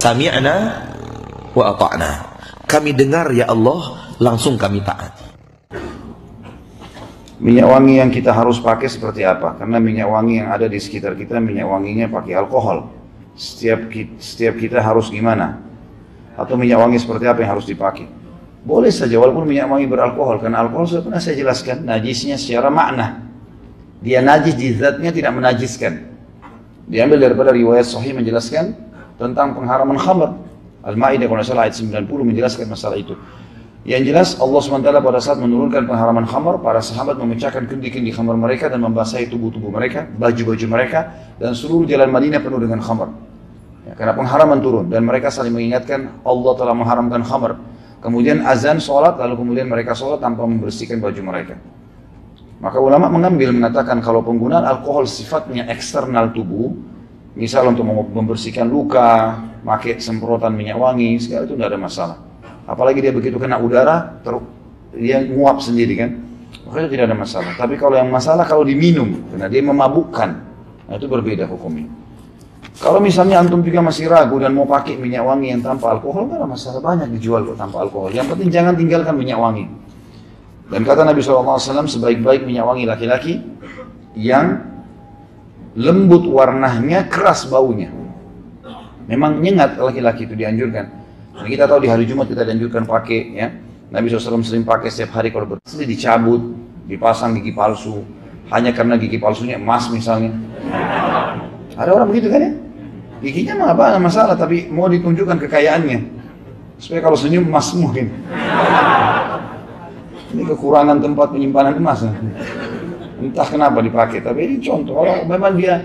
Sami'na wa ata'na. Kami dengar ya Allah, langsung kami taati. Minyak wangi yang kita harus pakai seperti apa? Karena minyak wangi yang ada di sekitar kita, minyak wanginya pakai alkohol. Setiap kita harus gimana? Atau minyak wangi seperti apa yang harus dipakai? Boleh saja walaupun minyak wangi beralkohol, karena alkohol sudah pernah saya jelaskan najisnya secara makna. Dia najis di zatnya, tidak menajiskan. Diambil daripada riwayat sahih menjelaskan tentang pengharaman khamr. Al-Ma'idah kalau salah ayat 90 menjelaskan masalah itu. Yang jelas Allah SWT pada saat menurunkan pengharaman khamr, para sahabat memecahkan kendi-kendi khamr mereka dan membasahi tubuh-tubuh mereka, baju-baju mereka, dan seluruh jalan Madinah penuh dengan khamr. Ya, karena pengharaman turun dan mereka saling mengingatkan Allah telah mengharamkan khamr. Kemudian azan sholat, lalu kemudian mereka sholat tanpa membersihkan baju mereka. Maka ulama mengatakan kalau penggunaan alkohol sifatnya eksternal tubuh, misal untuk membersihkan luka, pakai semprotan minyak wangi, segala itu tidak ada masalah. Apalagi dia begitu kena udara, dia nguap sendiri kan, maka itu tidak ada masalah. Tapi kalau yang masalah kalau diminum, karena dia memabukkan, nah itu berbeda hukumnya. Kalau misalnya antum juga masih ragu dan mau pakai minyak wangi yang tanpa alkohol, tidak ada masalah, banyak dijual kok tanpa alkohol. Yang penting jangan tinggalkan minyak wangi. Dan kata Nabi SAW, sebaik-baik minyak wangi laki-laki yang lembut warnanya, keras baunya. Memang nyengat laki-laki itu dianjurkan. Dan kita tahu di hari Jumat kita dianjurkan pakai, ya. Nabi SAW sering pakai setiap hari kalau bersih dicabut, dipasang gigi palsu, hanya karena gigi palsunya emas misalnya. Ada orang begitu kan ya? Giginya mah apa masalah, tapi mau ditunjukkan kekayaannya, supaya kalau senyum emas mungkin. Ini kekurangan tempat penyimpanan emas. Entah kenapa dipakai, tapi ini contoh. Kalau memang dia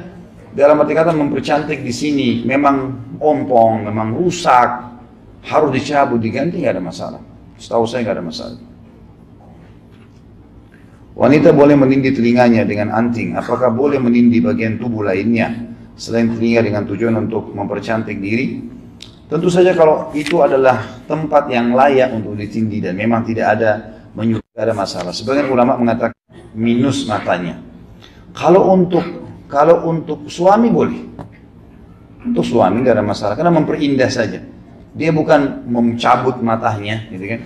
dalam arti kata mempercantik di sini, memang ompong, memang rusak, harus dicabut, diganti, nggak ada masalah. Setahu saya nggak ada masalah. Wanita boleh menindih telinganya dengan anting. Apakah boleh menindih bagian tubuh lainnya selain telinga dengan tujuan untuk mempercantik diri? Tentu saja kalau itu adalah tempat yang layak untuk ditindih dan memang tidak ada menyuruh, ada masalah. Sebagian ulama mengatakan minus matanya. Kalau untuk suami boleh. Untuk suami nggak ada masalah karena memperindah saja. Dia bukan mencabut matanya, gitu kan?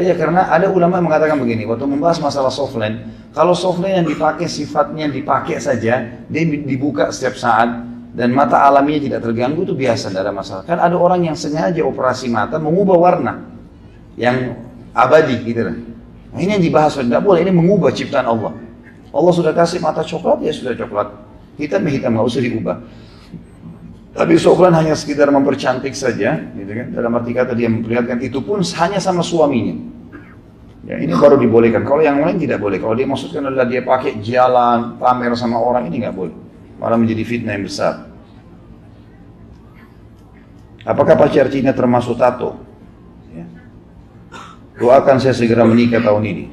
Ya, karena ada ulama yang mengatakan begini, waktu membahas masalah softline, kalau softline yang dipakai sifatnya dipakai saja, dia dibuka setiap saat dan mata alaminya tidak terganggu, itu biasa, tidak ada masalah. Kan ada orang yang sengaja operasi mata mengubah warna yang abadi, gitu kan? Nah, ini yang dibahas, tidak boleh, ini mengubah ciptaan Allah. Allah sudah kasih mata coklat, ya sudah coklat, hitam ya hitam, nggak usah diubah. Tapi softline hanya sekedar mempercantik saja, gitu kan? Dalam arti kata dia memperlihatkan, itu pun hanya sama suaminya. Ya, ini baru dibolehkan. Kalau yang lain tidak boleh. Kalau dia maksudkan adalah dia pakai jalan, pamer sama orang, ini nggak boleh. Malah menjadi fitnah yang besar. Apakah pacar Cina termasuk tato? Ya. Doakan saya segera menikah tahun ini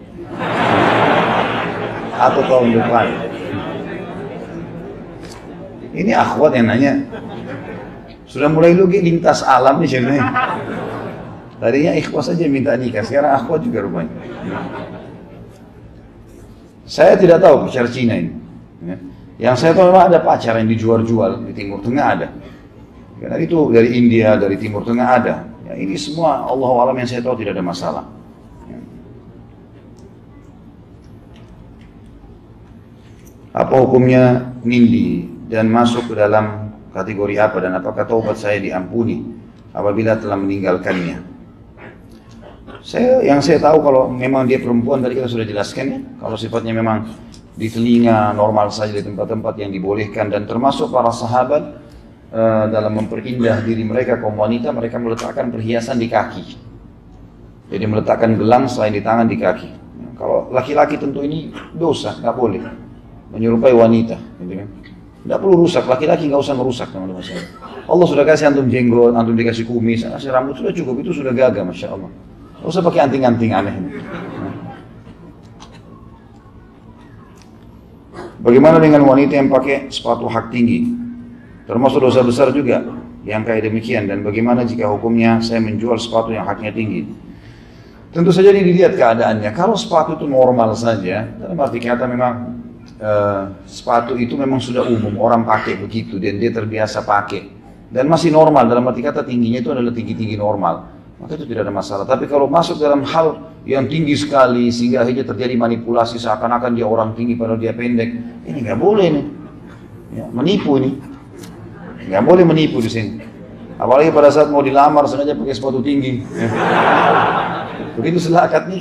atau tahun depan. Ini akhwat yang nanya. Sudah mulai lagi lintas alam nih sebenarnya. Tadinya ikhwas saja minta nikah, sekarang akhwat juga rupanya. Saya tidak tahu pacar Cina ini. Yang saya tahu memang ada pacar yang dijual-jual di Timur Tengah ada. Karena itu dari India, dari Timur Tengah ada. Ya, ini semua Allah alam yang saya tahu tidak ada masalah. Apa hukumnya nindi dan masuk ke dalam kategori apa, dan apakah taubat saya diampuni apabila telah meninggalkannya? Yang saya tahu kalau memang dia perempuan, tadi kita sudah jelaskan ya, kalau sifatnya memang di telinga normal saja di tempat-tempat yang dibolehkan, dan termasuk para sahabat dalam memperindah diri mereka kaum wanita, mereka meletakkan perhiasan di kaki. Jadi meletakkan gelang selain di tangan, di kaki. Kalau laki-laki tentu ini dosa, nggak boleh menyerupai wanita, gitu kan? Tidak perlu rusak, laki-laki nggak usah merusak, teman-teman. Allah sudah kasih antum jenggot, antum dikasih kumis, kasih rambut, sudah cukup, itu sudah gagah, masya Allah. Nggak usah pakai anting-anting aneh. Bagaimana dengan wanita yang pakai sepatu hak tinggi? Termasuk dosa besar juga yang kayak demikian. Dan bagaimana jika hukumnya saya menjual sepatu yang haknya tinggi? Tentu saja dilihat keadaannya. Kalau sepatu itu normal saja, dalam arti kata memang sepatu itu memang sudah umum, orang pakai begitu dan dia terbiasa pakai, dan masih normal, dalam arti kata tingginya itu adalah tinggi-tinggi normal, maka itu tidak ada masalah. Tapi kalau masuk dalam hal yang tinggi sekali sehingga akhirnya terjadi manipulasi seakan-akan dia orang tinggi padahal dia pendek, ini nggak boleh nih, ya, menipu ini, nggak boleh menipu di sini. Apalagi pada saat mau dilamar sengaja pakai sepatu tinggi, ya. Begitu setelah akad nikah.